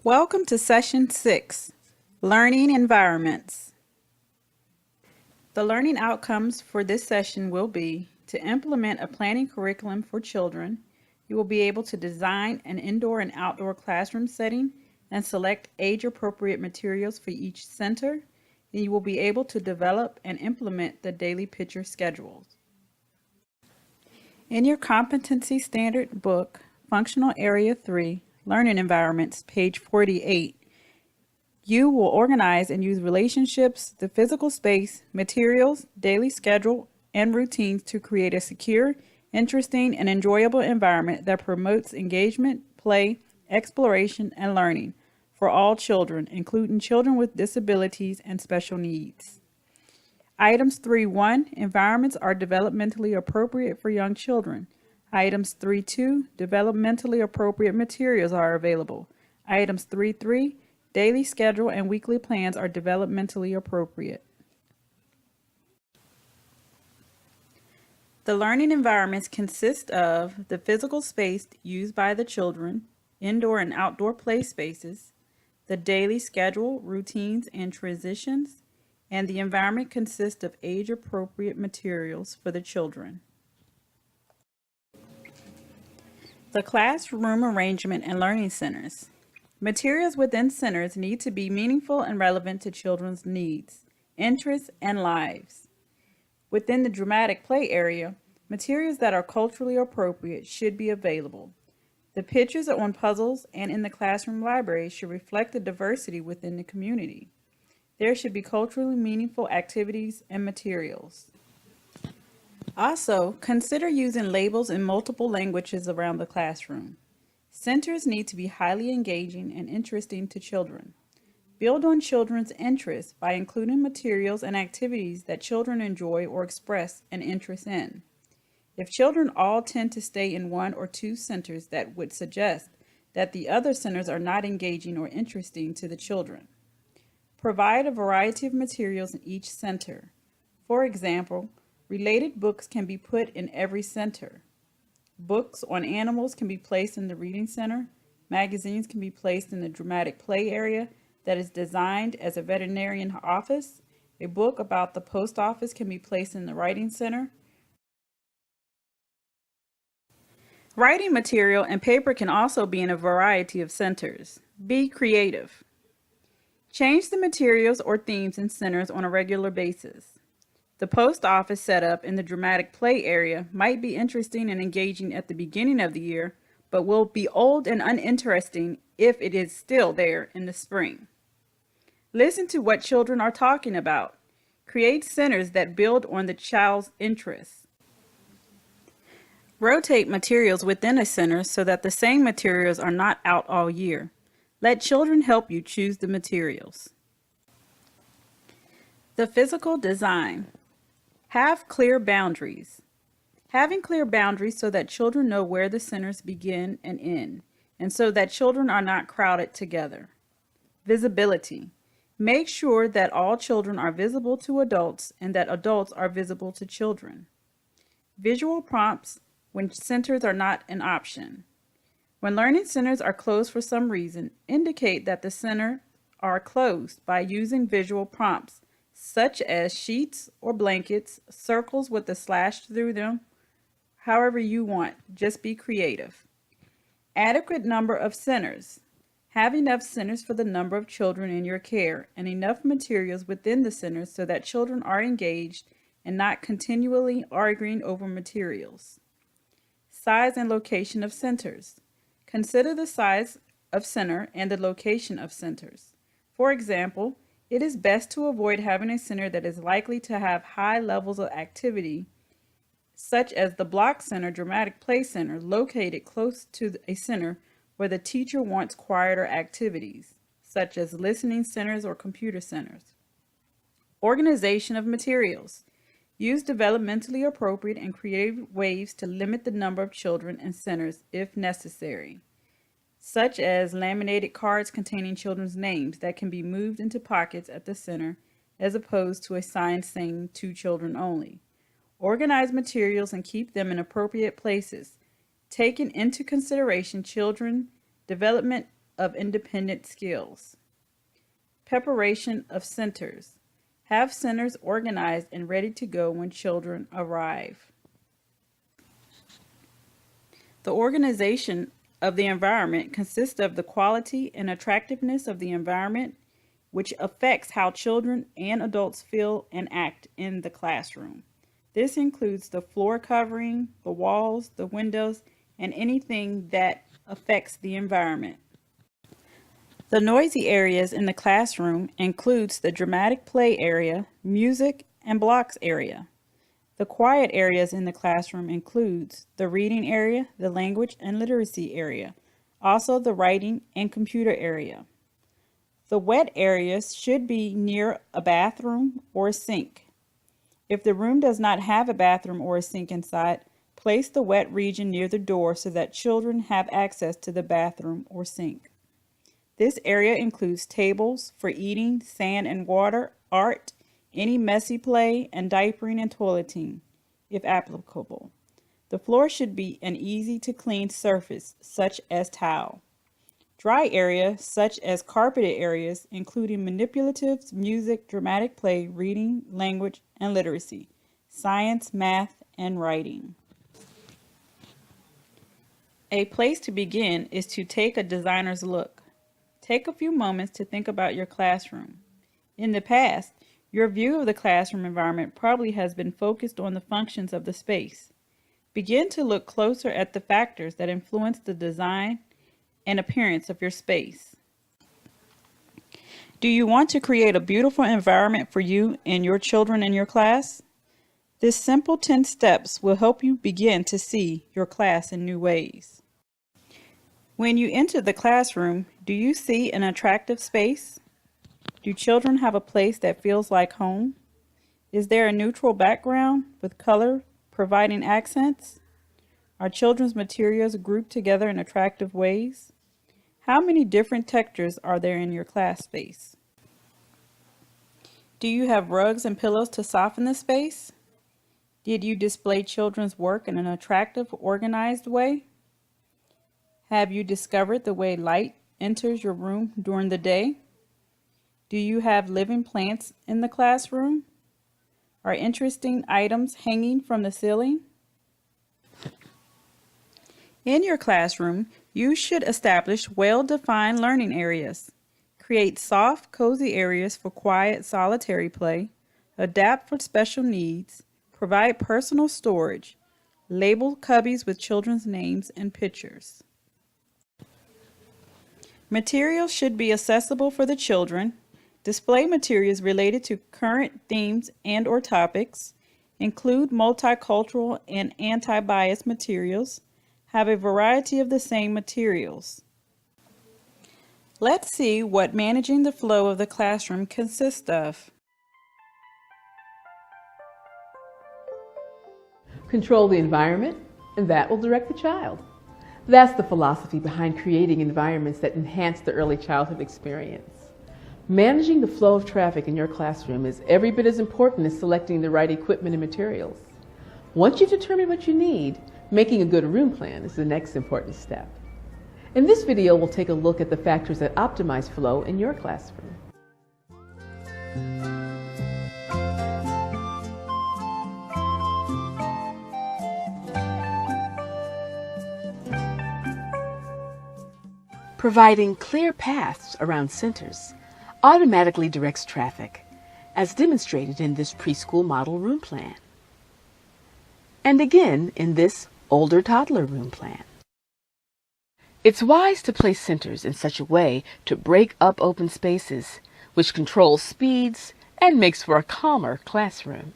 Welcome to Session 6, Learning Environments. The learning outcomes for this session will be to implement a planning curriculum for children. You will be able to design an indoor and outdoor classroom setting and select age-appropriate materials for each center. And you will be able to develop and implement the daily picture schedules. In your competency standard book, Functional Area 3, Learning Environments, page 48, you will organize and use relationships, the physical space, materials, daily schedule, and routines to create a secure, interesting, and enjoyable environment that promotes engagement, play, exploration, and learning for all children, including children with disabilities and special needs. Items 3.1, environments are developmentally appropriate for young children. Items 3.2, developmentally appropriate materials are available. Items 3.3, daily schedule and weekly plans are developmentally appropriate. The learning environments consist of the physical space used by the children, indoor and outdoor play spaces, the daily schedule, routines, and transitions, and the environment consists of age-appropriate materials for the children. The classroom arrangement and learning centers. Materials within centers need to be meaningful and relevant to children's needs, interests, and lives. Within the dramatic play area, materials that are culturally appropriate should be available. The pictures on puzzles and in the classroom library should reflect the diversity within the community. There should be culturally meaningful activities and materials. Also, consider using labels in multiple languages around the classroom. Centers need to be highly engaging and interesting to children. Build on children's interests by including materials and activities that children enjoy or express an interest in. If children all tend to stay in one or two centers, that would suggest that the other centers are not engaging or interesting to the children. Provide a variety of materials in each center. For example, related books can be put in every center. Books on animals can be placed in the reading center. Magazines can be placed in the dramatic play area that is designed as a veterinarian office. A book about the post office can be placed in the writing center. Writing material and paper can also be in a variety of centers. Be creative. Change the materials or themes in centers on a regular basis. The post office setup in the dramatic play area might be interesting and engaging at the beginning of the year, but will be old and uninteresting if it is still there in the spring. Listen to what children are talking about. Create centers that build on the child's interests. Rotate materials within a center so that the same materials are not out all year. Let children help you choose the materials. The physical design. Have clear boundaries. Having clear boundaries so that children know where the centers begin and end, and so that children are not crowded together. Visibility. Make sure that all children are visible to adults and that adults are visible to children. Visual prompts when centers are not an option. When learning centers are closed for some reason, indicate that the center are closed by using visual prompts, such as sheets or blankets, circles with a slash through them, however you want. Just be creative. Adequate number of centers. Have enough centers for the number of children in your care and enough materials within the centers so that children are engaged and not continually arguing over materials. Size and location of centers. Consider the size of center and the location of centers. For example, it is best to avoid having a center that is likely to have high levels of activity, such as the Block Center Dramatic Play Center, located close to a center where the teacher wants quieter activities, such as listening centers or computer centers. Organization of materials. Use developmentally appropriate and creative ways to limit the number of children and centers if necessary, such as laminated cards containing children's names that can be moved into pockets at the center as opposed to a sign saying 2 children only. Organize materials and keep them in appropriate places, taking into consideration children development of independent skills. Preparation of centers. Have centers organized and ready to go when children arrive. The organization of the environment consists of the quality and attractiveness of the environment, which affects how children and adults feel and act in the classroom. This includes the floor covering, the walls, the windows, and anything that affects the environment. The noisy areas in the classroom includes the dramatic play area, music, and blocks area. The quiet areas in the classroom includes the reading area, the language and literacy area, also the writing and computer area. The wet areas should be near a bathroom or a sink. If the room does not have a bathroom or a sink inside, place the wet region near the door so that children have access to the bathroom or sink. This area includes tables for eating, sand and water, art, any messy play, and diapering and toileting, if applicable. The floor should be an easy to clean surface, such as towel. Dry areas, such as carpeted areas, including manipulatives, music, dramatic play, reading, language, and literacy, science, math, and writing. A place to begin is to take a designer's look. Take a few moments to think about your classroom. In the past, your view of the classroom environment probably has been focused on the functions of the space. Begin to look closer at the factors that influence the design and appearance of your space. Do you want to create a beautiful environment for you and your children in your class? This simple 10 steps will help you begin to see your class in new ways. When you enter the classroom, do you see an attractive space? Do children have a place that feels like home? Is there a neutral background with color providing accents? Are children's materials grouped together in attractive ways? How many different textures are there in your class space? Do you have rugs and pillows to soften the space? Did you display children's work in an attractive, organized way? Have you discovered the way light enters your room during the day? Do you have living plants in the classroom? Are interesting items hanging from the ceiling? In your classroom, you should establish well-defined learning areas. Create soft, cozy areas for quiet, solitary play. Adapt for special needs. Provide personal storage. Label cubbies with children's names and pictures. Materials should be accessible for the children. Display materials related to current themes and/or topics. Include multicultural and anti-bias materials. Have a variety of the same materials. Let's see what managing the flow of the classroom consists of. Control the environment, and that will direct the child. That's the philosophy behind creating environments that enhance the early childhood experience. Managing the flow of traffic in your classroom is every bit as important as selecting the right equipment and materials. Once you determine what you need, making a good room plan is the next important step. In this video, we'll take a look at the factors that optimize flow in your classroom. Providing clear paths around centers automatically directs traffic, as demonstrated in this preschool model room plan, and again in this older toddler room plan. It's wise to place centers in such a way to break up open spaces, which controls speeds and makes for a calmer classroom.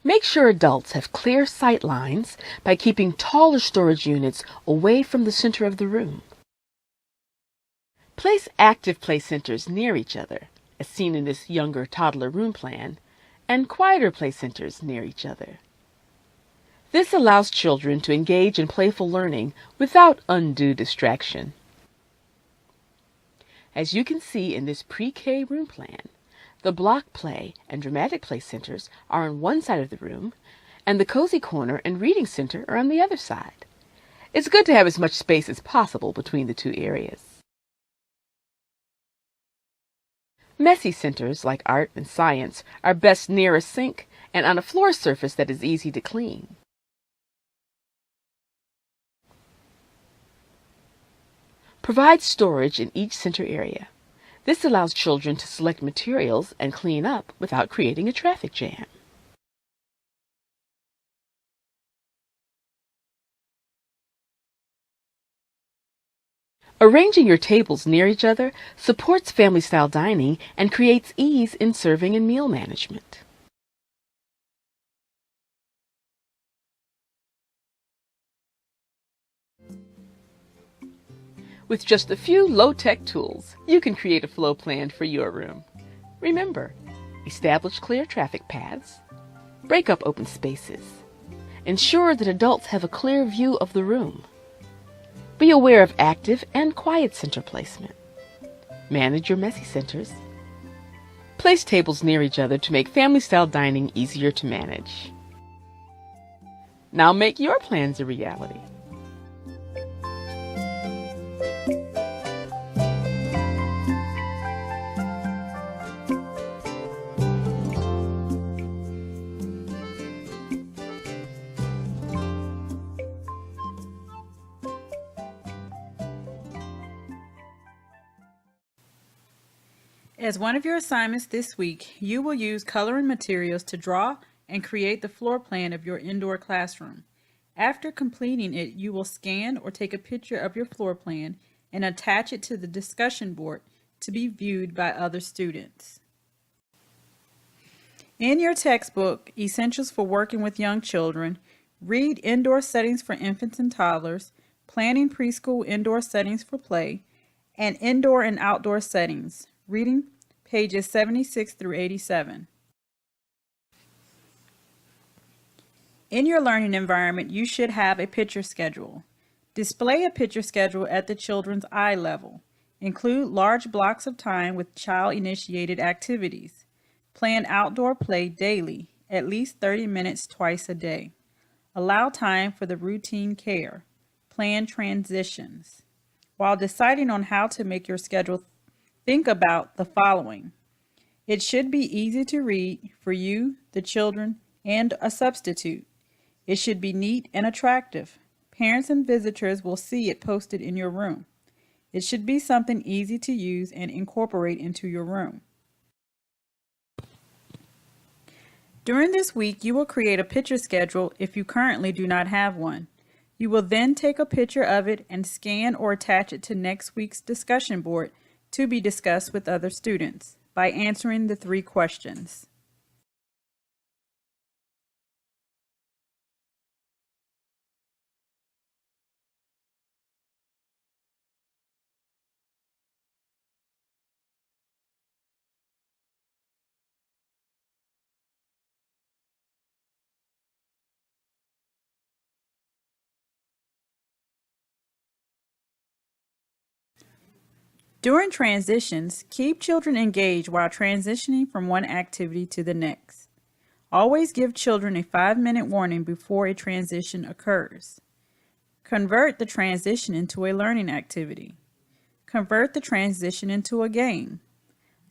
Make sure adults have clear sight lines by keeping taller storage units away from the center of the room. Place active play centers near each other, as seen in this younger toddler room plan, and quieter play centers near each other. This allows children to engage in playful learning without undue distraction. As you can see in this pre-K room plan, the block play and dramatic play centers are on one side of the room, and the cozy corner and reading center are on the other side. It's good to have as much space as possible between the two areas. Messy centers, like art and science, are best near a sink and on a floor surface that is easy to clean. Provide storage in each center area. This allows children to select materials and clean up without creating a traffic jam. Arranging your tables near each other supports family-style dining and creates ease in serving and meal management. With just a few low-tech tools, you can create a flow plan for your room. Remember, establish clear traffic paths, break up open spaces, ensure that adults have a clear view of the room. Be aware of active and quiet center placement. Manage your messy centers. Place tables near each other to make family-style dining easier to manage. Now make your plans a reality. As one of your assignments this week, you will use coloring materials to draw and create the floor plan of your indoor classroom. After completing it, you will scan or take a picture of your floor plan and attach it to the discussion board to be viewed by other students. In your textbook, Essentials for Working with Young Children, read Indoor Settings for Infants and Toddlers, Planning Preschool Indoor Settings for Play, and Indoor and Outdoor Settings, reading pages 76 through 87. In your learning environment, you should have a picture schedule. Display a picture schedule at the children's eye level. Include large blocks of time with child-initiated activities. Plan outdoor play daily, at least 30 minutes twice a day. Allow time for the routine care. Plan transitions. While deciding on how to make your schedule, think about the following. It should be easy to read for you, the children, and a substitute. It should be neat and attractive. Parents and visitors will see it posted in your room. It should be something easy to use and incorporate into your room. During this week, you will create a picture schedule if you currently do not have one. You will then take a picture of it and scan or attach it to next week's discussion board to be discussed with other students by answering the 3 questions. During transitions, keep children engaged while transitioning from one activity to the next. Always give children a 5-minute warning before a transition occurs. Convert the transition into a learning activity. Convert the transition into a game.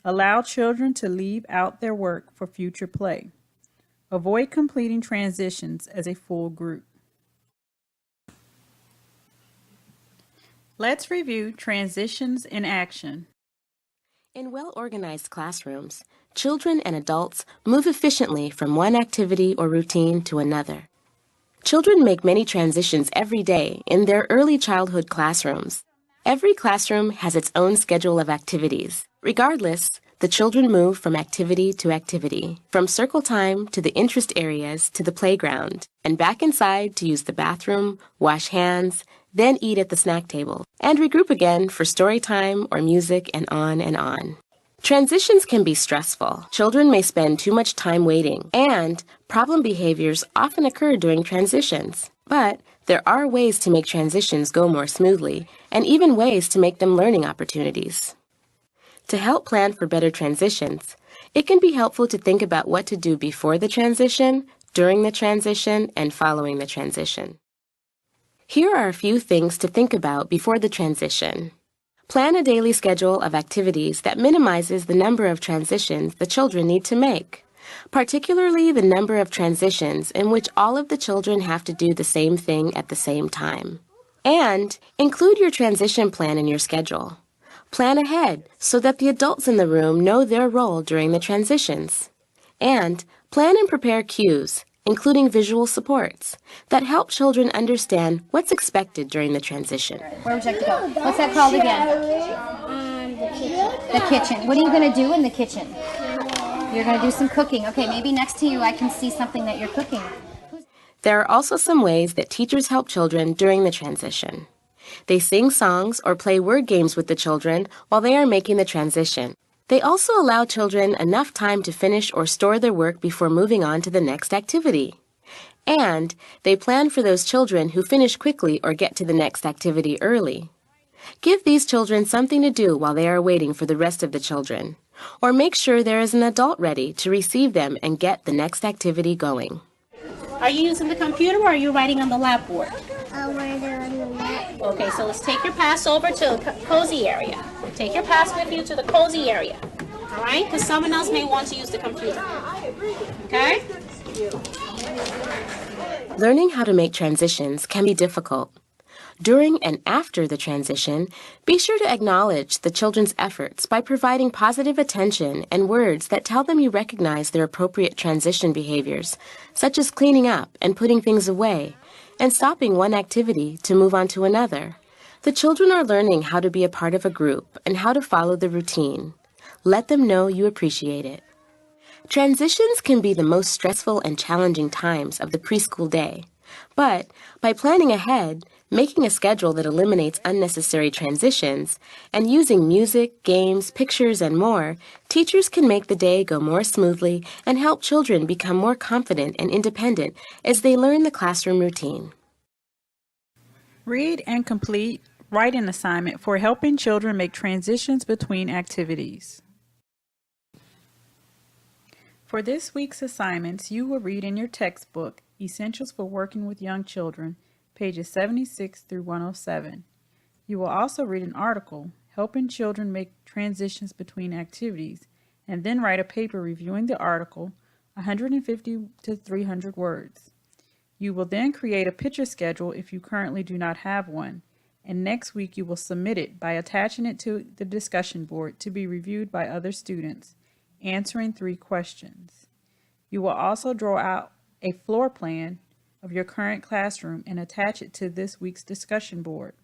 Allow children to leave out their work for future play. Avoid completing transitions as a full group. Let's review transitions in action. In well-organized classrooms, children and adults move efficiently from one activity or routine to another. Children make many transitions every day in their early childhood classrooms. Every classroom has its own schedule of activities. Regardless, the children move from activity to activity, from circle time to the interest areas to the playground, and back inside to use the bathroom, wash hands, then eat at the snack table, and regroup again for story time or music and on and on. Transitions can be stressful. Children may spend too much time waiting, and problem behaviors often occur during transitions. But there are ways to make transitions go more smoothly, and even ways to make them learning opportunities. To help plan for better transitions, it can be helpful to think about what to do before the transition, during the transition, and following the transition. Here are a few things to think about before the transition. Plan a daily schedule of activities that minimizes the number of transitions the children need to make, particularly the number of transitions in which all of the children have to do the same thing at the same time. And include your transition plan in your schedule. Plan ahead so that the adults in the room know their role during the transitions. And plan and prepare cues, including visual supports, that help children understand what's expected during the transition. Where would you like to go? What's that called again? The kitchen. The kitchen. What are you going to do in the kitchen? You're going to do some cooking. Okay, maybe next to you I can see something that you're cooking. There are also some ways that teachers help children during the transition. They sing songs or play word games with the children while they are making the transition. They also allow children enough time to finish or store their work before moving on to the next activity. And they plan for those children who finish quickly or get to the next activity early. Give these children something to do while they are waiting for the rest of the children, or make sure there is an adult ready to receive them and get the next activity going. Are you using the computer or are you writing on the lab board? I'll write it on the map. Okay, so let's take your pass over to the cozy area. Take your pass with you to the cozy area. All right? Because someone else may want to use the computer. Okay? Learning how to make transitions can be difficult. During and after the transition, be sure to acknowledge the children's efforts by providing positive attention and words that tell them you recognize their appropriate transition behaviors, such as cleaning up and putting things away, and stopping one activity to move on to another. The children are learning how to be a part of a group and how to follow the routine. Let them know you appreciate it. Transitions can be the most stressful and challenging times of the preschool day. But by planning ahead, making a schedule that eliminates unnecessary transitions, and using music, games, pictures, and more, teachers can make the day go more smoothly and help children become more confident and independent as they learn the classroom routine. Read and complete writing assignment for helping children make transitions between activities. For this week's assignments, you will read in your textbook, Essentials for Working with Young Children, pages 76 through 107. You will also read an article, Helping Children Make Transitions Between Activities, and then write a paper reviewing the article, 150 to 300 words. You will then create a picture schedule if you currently do not have one, and next week you will submit it by attaching it to the discussion board to be reviewed by other students, answering 3 questions. You will also draw out a floor plan of your current classroom and attach it to this week's discussion board.